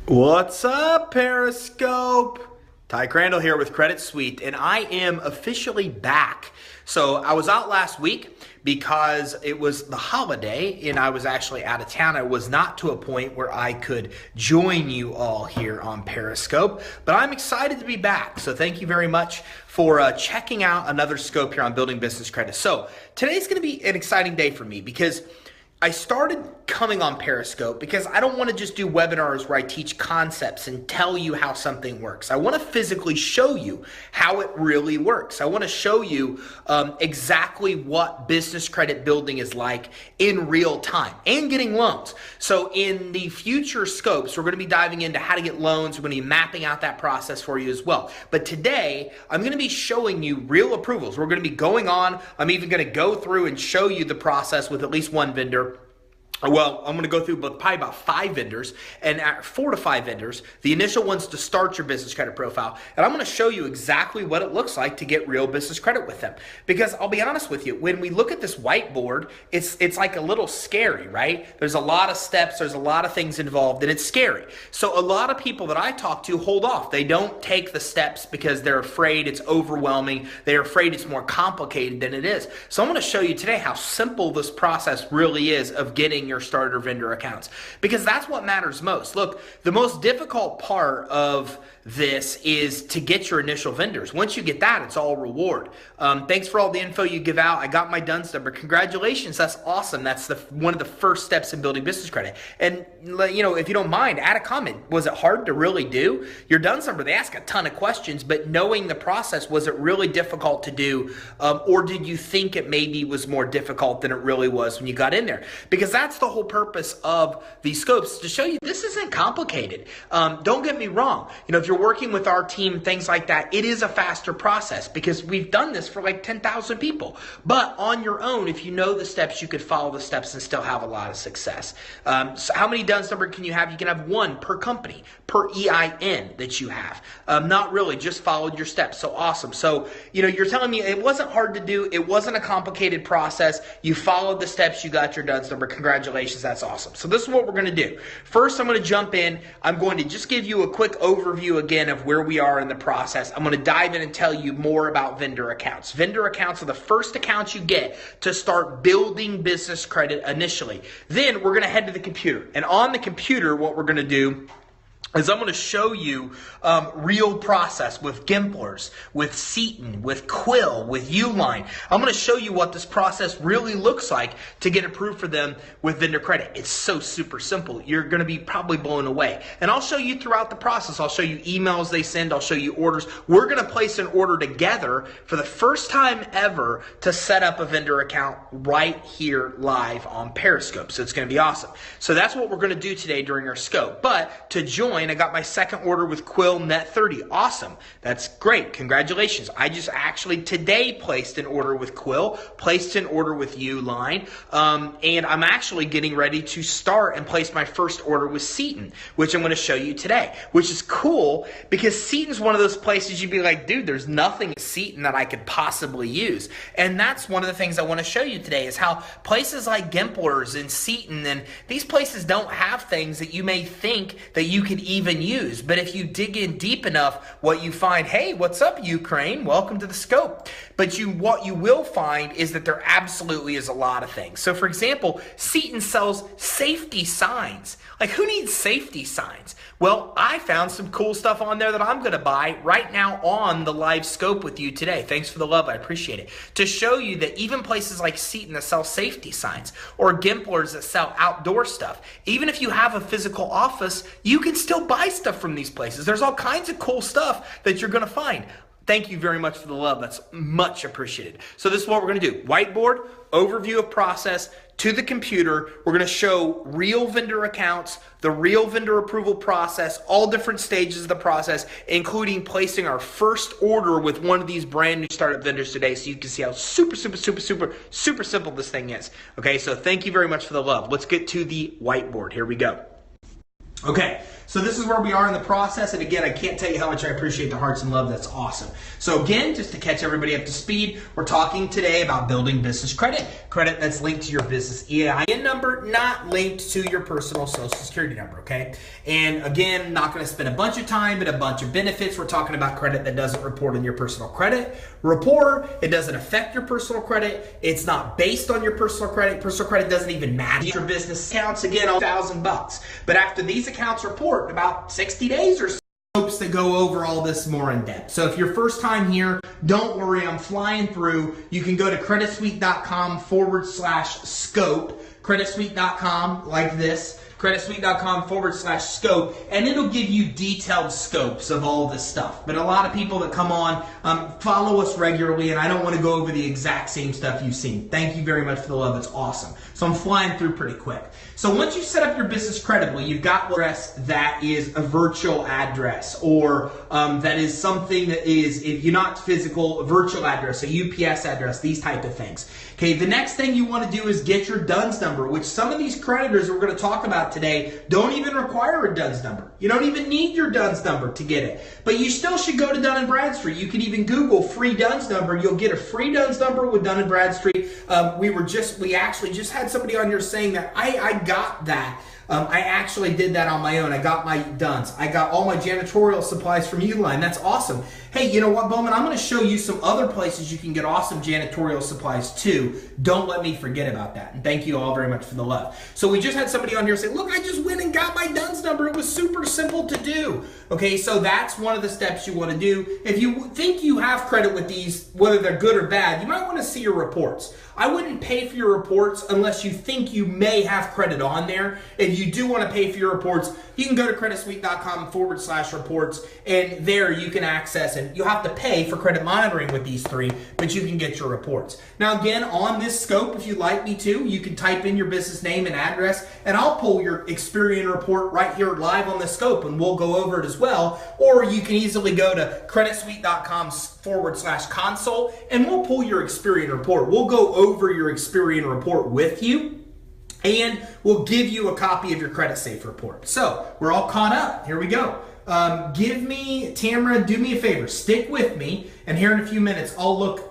What's up, Periscope? Ty Crandall here with Credit Suite, and I am officially back. So I was out last week because it was the holiday and I was actually out of town. I was not to a point where I could join you all here on Periscope, but I'm excited to be back. So thank you very much for checking out another scope here on building business credit. So today's going to be an exciting day for me because I started coming on Periscope because I don't want to just do webinars where I teach concepts and tell you how something works. I want to physically show you how it really works. I want to show you exactly what business credit building is like in real time and getting loans. So in the future scopes, we're going to be diving into how to get loans. We're going to be mapping out that process for you as well. But today, I'm going to be showing you real approvals. We're going to be going on. I'm even going to go through and show you the process with at least one vendor. Well, I'm going to go through probably about 5 vendors and 4 to 5 vendors. The initial one's to start your business credit profile. And I'm going to show you exactly what it looks like to get real business credit with them. Because I'll be honest with you, when we look at this whiteboard, it's like a little scary, right? There's a lot of steps, there's a lot of things involved, and it's scary. So a lot of people that I talk to hold off. They don't take the steps because they're afraid it's overwhelming. They're afraid it's more complicated than it is. So I'm going to show you today how simple this process really is of getting your starter vendor accounts, because that's what matters most. Look, the most difficult part of this is to get your initial vendors. Once you get that, it's all reward. Thanks for all the info you give out. I got my DUNS number. Congratulations. That's awesome. That's one of the first steps in building business credit. And if you don't mind, add a comment. Was it hard to really do? Your DUNS number, they ask a ton of questions, but knowing the process, was it really difficult to do? Or did you think it maybe was more difficult than it really was when you got in there? Because that's the whole purpose of these scopes, to show you this isn't complicated. Don't get me wrong. If you're working with our team, things like that, it is a faster process because we've done this for like 10,000 people. But on your own, if you know the steps, you could follow the steps and still have a lot of success. So how many DUNS number can you have? You can have 1 per company, per EIN that you have. Not really, just followed your steps. So awesome. So, you're telling me it wasn't hard to do. It wasn't a complicated process. You followed the steps. You got your DUNS number. Congratulations. That's awesome. So this is what we're going to do. First, I'm going to jump in. I'm going to just give you a quick overview again of where we are in the process. I'm going to dive in and tell you more about vendor accounts. Vendor accounts are the first accounts you get to start building business credit initially. Then we're going to head to the computer. And on the computer, what we're going to do is I'm going to show you real process with Gimplers, with Seton, with Quill, with Uline. I'm going to show you what this process really looks like to get approved for them with vendor credit. It's so super simple. You're going to be probably blown away. And I'll show you throughout the process. I'll show you emails they send. I'll show you orders. We're going to place an order together for the first time ever to set up a vendor account right here live on Periscope. So it's going to be awesome. So that's what we're going to do today during our scope. But to join, I got my second order with Quill Net 30. Awesome. That's great. Congratulations. I just actually today placed an order with Quill, placed an order with Uline, and I'm actually getting ready to start and place my first order with Seton, which I'm going to show you today, which is cool because Seton's one of those places you'd be like, dude, there's nothing Seton that I could possibly use. And that's one of the things I want to show you today is how places like Gimplers and Seton and these places don't have things that you may think that you could even use. But if you dig in deep enough, what you find, hey, what's up, Ukraine? Welcome to the scope. But what you will find is that there absolutely is a lot of things. So for example, Seton sells safety signs. Like, who needs safety signs? Well, I found some cool stuff on there that I'm going to buy right now on the live scope with you today. Thanks for the love. I appreciate it. To show you that even places like Seton that sell safety signs or Gimplers that sell outdoor stuff, even if you have a physical office, you can still buy stuff from these places. There's all kinds of cool stuff that you're going to find. Thank you very much for the love. That's much appreciated. So this is what we're going to do. Whiteboard, overview of process, to the computer. We're going to show real vendor accounts, the real vendor approval process, all different stages of the process, including placing our first order with one of these brand new startup vendors today, so you can see how super simple this thing is. Okay, so thank you very much for the love. Let's get to the whiteboard. Here we go. Okay, So this is where we are in the process. And again, I can't tell you how much I appreciate the hearts and love. That's awesome. So again, just to catch everybody up to speed, we're talking today about building business credit. Credit that's linked to your business EIN number, not linked to your personal social security number, okay? And again, not going to spend a bunch of time, but a bunch of benefits. We're talking about credit that doesn't report in your personal credit report. It doesn't affect your personal credit. It's not based on your personal credit. Personal credit doesn't even matter. Your business accounts, again, on $1,000. But after these accounts report, in about 60 days or so, hopes to go over all this more in depth. So if you're first time here, don't worry, I'm flying through. You can go to creditsuite.com/scope, creditsuite.com like this, creditsuite.com/scope, and it'll give you detailed scopes of all this stuff. But a lot of people that come on follow us regularly, and I don't want to go over the exact same stuff you've seen. Thank you very much for the love. It's awesome. So I'm flying through pretty quick. So once you set up your business credibly, you've got an address that is a virtual address, or that is something that is, if you're not physical, a virtual address, a UPS address, these type of things. Okay, the next thing you want to do is get your DUNS number, which some of these creditors we're going to talk about today don't even require a DUNS number. You don't even need your DUNS number to get it. But you still should go to Dun & Bradstreet. You can even Google free DUNS number. You'll get a free DUNS number with Dun & Bradstreet. We actually just had somebody on here saying that I got that. I actually did that on my own. I got my DUNS. I got all my janitorial supplies from Uline. That's awesome. Hey, you know what, Bowman? I'm going to show you some other places you can get awesome janitorial supplies too. Don't let me forget about that. And thank you all very much for the love. So we just had somebody on here say, look, I just went and got my DUNS number. It was super simple to do. Okay, so that's one of the steps you want to do. If you think you have credit with these, whether they're good or bad, you might want to see your reports. I wouldn't pay for your reports unless you think you may have credit on there. If you do want to pay for your reports, you can go to creditsuite.com/reports, and there you can access it. You'll have to pay for credit monitoring with these three, but you can get your reports. Now again, on this scope, if you'd like me to, you can type in your business name and address, and I'll pull your Experian report right here live on the scope, and we'll go over it as well. Or you can easily go to creditsuite.com/console, and we'll pull your Experian report. We'll go over your Experian report with you, and we'll give you a copy of your credit safe report. So we're all caught up. Here we go. Tamara, do me a favor, stick with me, and here in a few minutes I'll look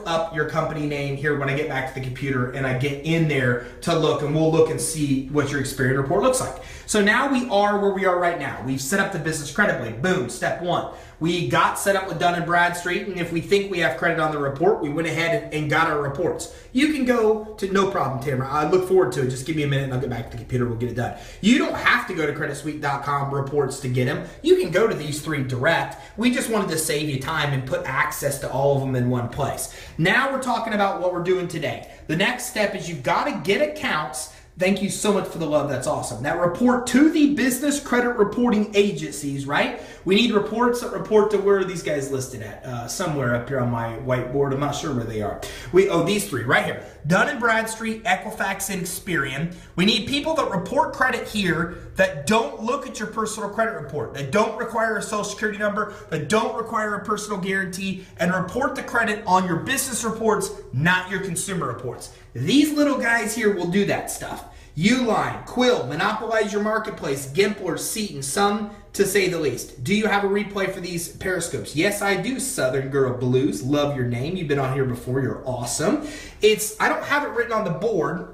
up your company name here when I get back to the computer and I get in there to look, and we'll look and see what your Experian report looks like. So now we are where we are right now. We've set up the business credibly. Boom, step one. We got set up with Dun & Bradstreet, and if we think we have credit on the report, we went ahead and got our reports. You can go to, no problem, Tamara. I look forward to it. Just give me a minute and I'll get back to the computer. We'll get it done. You don't have to go to creditsuite.com reports to get them. You can go to these three direct. We just wanted to save you time and put access to all of them in one place. Now we're talking about what we're doing today. The next step is you've got to get accounts. Thank you so much for the love. That's awesome. That report to the business credit reporting agencies, right? We need reports that report to, where are these guys listed at? Somewhere up here on my whiteboard. I'm not sure where they are. These three right here. Dun & Bradstreet, Equifax, and Experian. We need people that report credit here that don't look at your personal credit report, that don't require a social security number, that don't require a personal guarantee, and report the credit on your business reports, not your consumer reports. These little guys here will do that stuff. Uline, Quill, Monopolize Your Marketplace, Gimpler, Seton, some to say the least. Do you have a replay for these Periscopes? Yes, I do, Southern Girl Blues. Love your name. You've been on here before. You're awesome. I don't have it written on the board,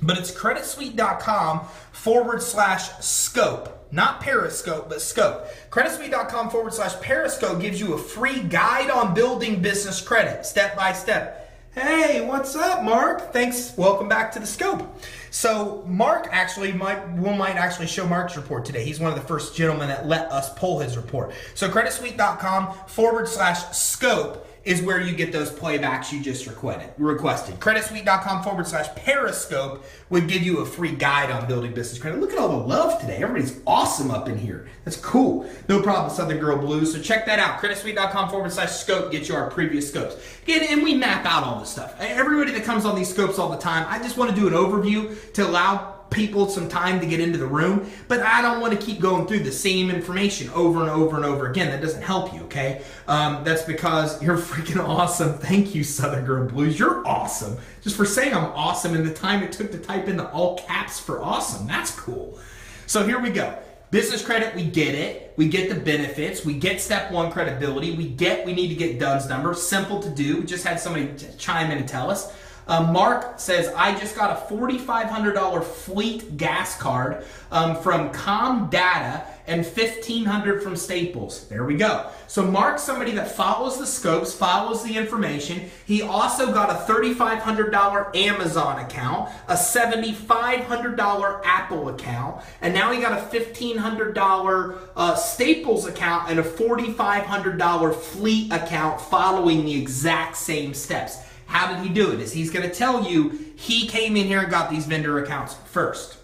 but it's creditsuite.com/scope. Not Periscope, but scope. creditsuite.com/Periscope gives you a free guide on building business credit, step by step. Hey, what's up, Mark? Thanks. Welcome back to the scope. So Mark actually might actually show Mark's report today. He's one of the first gentlemen that let us pull his report. So creditsuite.com/scope is where you get those playbacks you just requested. creditsuite.com/Periscope would give you a free guide on building business credit. Look at all the love today. Everybody's awesome up in here. That's cool. No problem, Southern Girl Blues. So check that out. creditsuite.com/scope gets you our previous scopes. Again, and we map out all this stuff. Everybody that comes on these scopes all the time, I just want to do an overview to allow people some time to get into the room, but I don't want to keep going through the same information over and over and over again. That doesn't help you, okay? That's because you're freaking awesome. Thank you, Southern Girl Blues. You're awesome. Just for saying I'm awesome and the time it took to type in the all caps for awesome. That's cool. So here we go. Business credit, we get it. We get the benefits. We get step one credibility. We need to get DUNS number. Simple to do. We just had somebody chime in and tell us. Mark says, I just got a $4,500 fleet gas card from Comdata and $1,500 from Staples. There we go. So Mark's somebody that follows the scopes, follows the information. He also got a $3,500 Amazon account, a $7,500 Apple account, and now he got a $1,500 Staples account and a $4,500 fleet account following the exact same steps. How did he do it? He's going to tell you he came in here and got these vendor accounts first.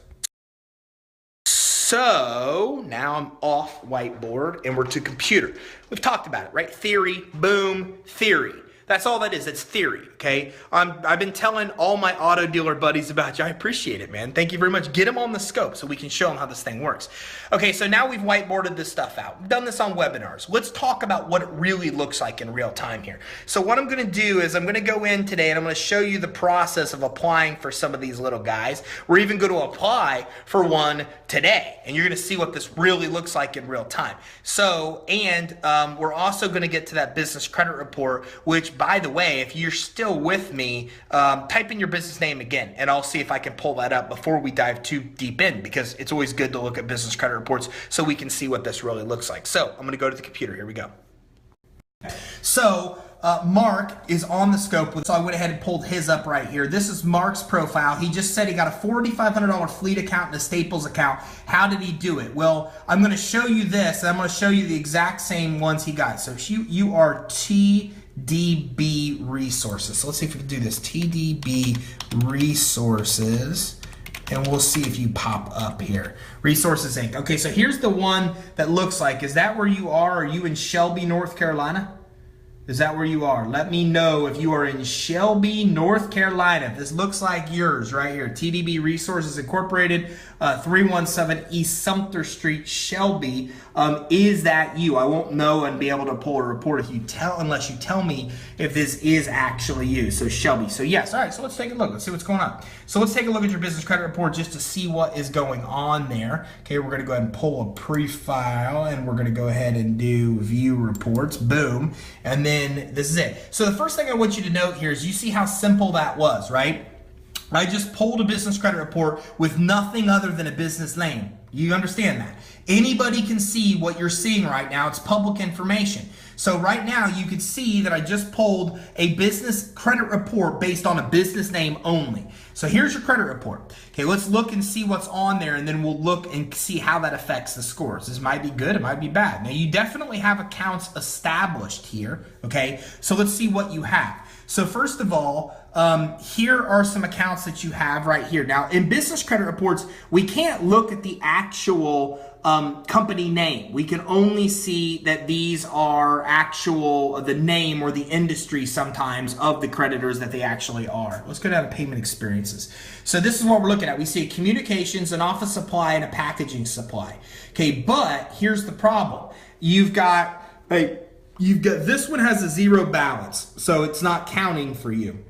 So now I'm off whiteboard and we're to computer. We've talked about it, right? Theory, boom, theory. That's all that is. It's theory, okay? I've been telling all my auto dealer buddies about you. I appreciate it, man. Thank you very much. Get them on the scope so we can show them how this thing works. Okay, so now we've whiteboarded this stuff out. We've done this on webinars. Let's talk about what it really looks like in real time here. So what I'm going to do is I'm going to go in today and I'm going to show you the process of applying for some of these little guys. We're even going to apply for one today, and you're going to see what this really looks like in real time. So, and we're also going to get to that business credit report, which, by the way, if you're still with me, type in your business name again, and I'll see if I can pull that up before we dive too deep in, because it's always good to look at business credit reports so we can see what this really looks like. So I'm going to go to the computer. Here we go. So Mark is on the scope, so I went ahead and pulled his up right here. This is Mark's profile. He just said he got a $4,500 fleet account and a Staples account. How did he do it? Well, I'm going to show you this, and I'm going to show you the exact same ones he got. So you are TDB Resources. So let's see if we can do this. TDB Resources. And we'll see if you pop up here. Resources Inc. Okay, so here's the one that looks like. Is that where you are? Are you in Shelby, North Carolina? Is that where you are? Let me know if you are in Shelby, North Carolina. If this looks like yours right here. TDB Resources Incorporated, 317 East Sumter Street, Shelby. Is that you? I won't know and be able to pull a report unless you tell me if this is actually you. So Shelby. So yes. All right. So let's take a look. Let's see what's going on. So let's take a look at your business credit report just to see what is going on there. Okay. We're going to go ahead and pull a pre-file, and we're going to go ahead and do view reports. Boom. And then this is it. So the first thing I want you to note here is you see how simple that was, right? I just pulled a business credit report with nothing other than a business name. You understand that? Anybody can see what you're seeing right now. It's public information. So right now you can see that I just pulled a business credit report based on a business name only. So here's your credit report. Okay, let's look and see what's on there, and then we'll look and see how that affects the scores. This might be good, it might be bad. Now you definitely have accounts established here, okay? So let's see what you have. So first of all, here are some accounts that you have right here. Now in business credit reports, we can't look at the actual company name. We can only see that these are the name or the industry sometimes of the creditors that they actually are. Let's go down to payment experiences. So this is what we're looking at. We see a communications, an office supply, and a packaging supply. Okay, but here's the problem. You've got this one has a zero balance, so it's not counting for you.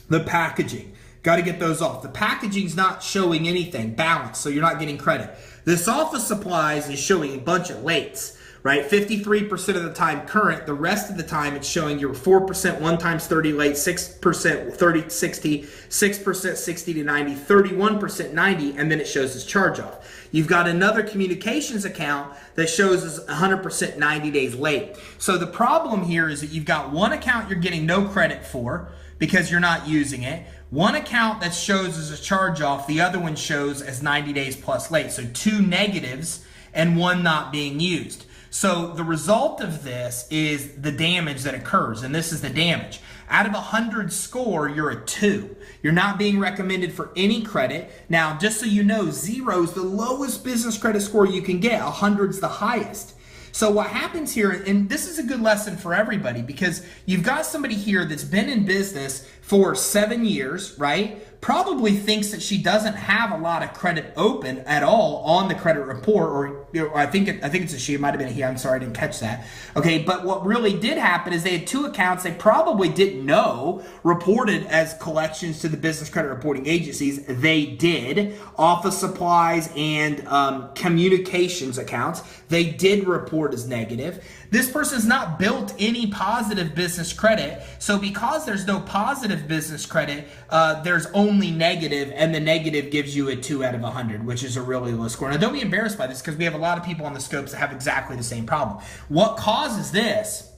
The packaging, got to get those off. The packaging's not showing anything, balance, so you're not getting credit. This office supplies is showing a bunch of lates, right? 53% of the time current. The rest of the time it's showing you're 4% 1 times 30 late, 6% 30 60, 6% 60 to 90, 31% 90, and then it shows as charge off. You've got another communications account that shows as 100% 90 days late. So the problem here is that you've got one account you're getting no credit for because you're not using it. One account that shows as a charge off, the other one shows as 90 days plus late. So 2 negatives and 1 not being used. So the result of this is the damage that occurs, and this is the damage. Out of 100 score, you're a 2. You're not being recommended for any credit. Now, just so you know, 0 is the lowest business credit score you can get. 100's the highest. So what happens here, and this is a good lesson for everybody, because you've got somebody here that's been in business for 7 years, right? probably thinks that she doesn't have a lot of credit open at all on the credit report, or I think it's a she. It might have been a he. I'm sorry, I didn't catch that. Okay, but what really did happen is they had 2 accounts they probably didn't know reported as collections to the business credit reporting agencies. They did. Office supplies and communications accounts, they did report as negative. This person's not built any positive business credit, so because there's no positive business credit, there's only negative, and the negative gives you a 2 out of 100, which is a really low score. Now, don't be embarrassed by this, because we have a lot of people on the scopes that have exactly the same problem. What causes this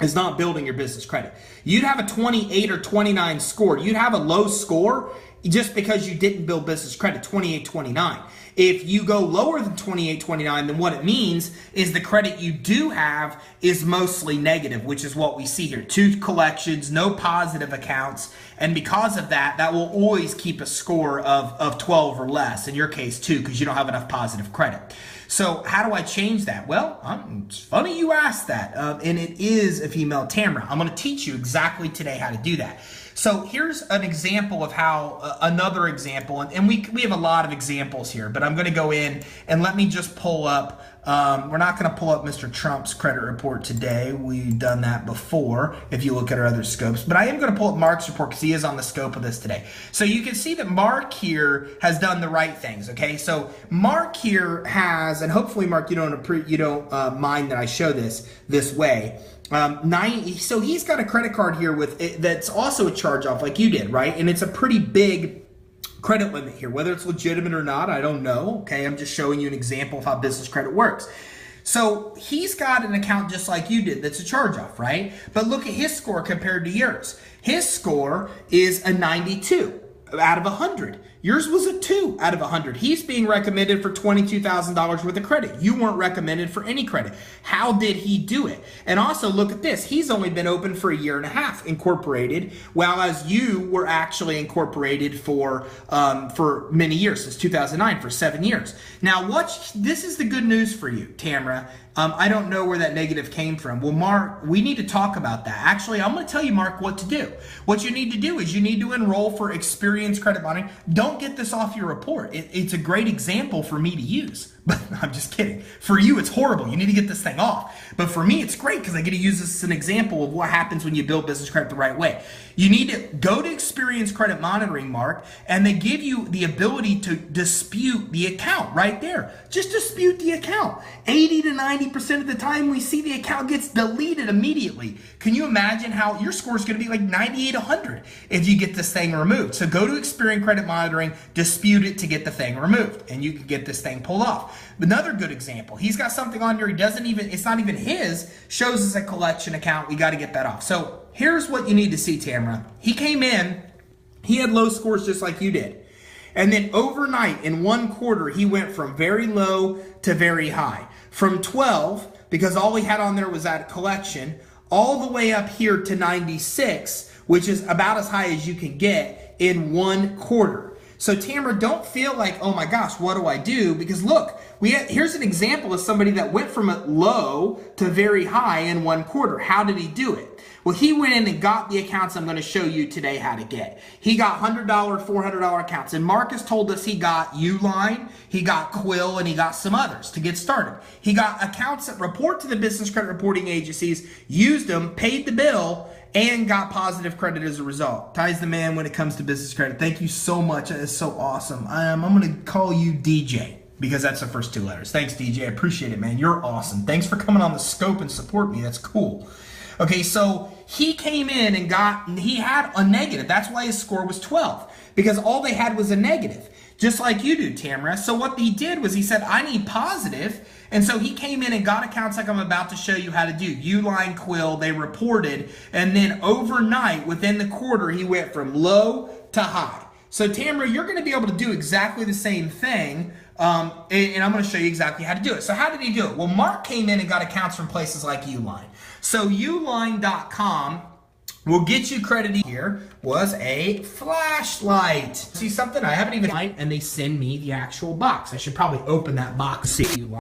is not building your business credit. You'd have a 28 or 29 score. You'd have a low score just because you didn't build business credit, 28, 29. If you go lower than 28, 29, then what it means is the credit you do have is mostly negative, which is what we see here. 2 collections, no positive accounts, and because of that, that will always keep a score of 12 or less, in your case 2, because you don't have enough positive credit. So how do I change that? Well, it's funny you asked that, and it is a female Tamara. I'm going to teach you exactly today how to do that. So here's an example of how, another example, and we have a lot of examples here, but I'm going to go in and let me just pull up, we're not going to pull up Mr. Trump's credit report today. We've done that before if you look at our other scopes, but I am going to pull up Mark's report because he is on the scope of this today. So you can see that Mark here has done the right things, okay? So Mark here has, and hopefully Mark, you don't mind that I show this way. So he's got a credit card here with that's also a charge-off like you did, right? And it's a pretty big credit limit here. Whether it's legitimate or not, I don't know. Okay, I'm just showing you an example of how business credit works. So he's got an account just like you did that's a charge-off, right? But look at his score compared to yours. His score is a 92 out of 100. Yours was a 2 out of 100. He's being recommended for $22,000 worth of credit. You weren't recommended for any credit. How did he do it? And also look at this. He's only been open for 1.5 years incorporated, whereas you were actually incorporated for many years, since 2009, for 7 years. Now, this is the good news for you, Tamara. I don't know where that negative came from. Well, Mark, we need to talk about that. Actually, I'm going to tell you, Mark, what to do. What you need to do is you need to enroll for experienced credit monitoring. Don't get this off your report. It's a great example for me to use. But I'm just kidding. For you, it's horrible. You need to get this thing off. But for me, it's great because I get to use this as an example of what happens when you build business credit the right way. You need to go to Experience Credit Monitoring, Mark, and they give you the ability to dispute the account right there. Just dispute the account. 80 to 90% of the time we see the account gets deleted immediately. Can you imagine how your score is going to be like 98, 100 if you get this thing removed? So go to Experience Credit Monitoring, dispute it to get the thing removed, and you can get this thing pulled off. Another good example, he's got something on here, it's not even his, shows as a collection account. We got to get that off. So here's what you need to see, Tamara. He came in, he had low scores just like you did. And then overnight, in 1 quarter, he went from very low to very high. From 12, because all he had on there was that collection, all the way up here to 96, which is about as high as you can get in 1 quarter. So Tamara, don't feel like, oh my gosh, what do I do? Because look, here's an example of somebody that went from a low to very high in 1 quarter. How did he do it? Well, he went in and got the accounts I'm going to show you today how to get. He got $100, $400 accounts. And Marcus told us he got Uline, he got Quill, and he got some others to get started. He got accounts that report to the business credit reporting agencies, used them, paid the bill, and got positive credit as a result. Ty's the man when it comes to business credit. Thank you so much. That is so awesome. I'm going to call you DJ because that's the first 2 letters. Thanks, DJ. I appreciate it, man. You're awesome. Thanks for coming on the scope and support me. That's cool. Okay, so he came in and he had a negative. That's why his score was 12, because all they had was a negative, just like you do, Tamara. So what he did was he said, I need positive. And so he came in and got accounts like I'm about to show you how to do. Uline, Quill, they reported. And then overnight, within the quarter, he went from low to high. So Tamara, you're going to be able to do exactly the same thing. And I'm going to show you exactly how to do it. So how did he do it? Well, Mark came in and got accounts from places like Uline. So Uline.com will get you credited. Here was a flashlight. See something? I haven't even, and they send me the actual box. I should probably open that box. See Uline.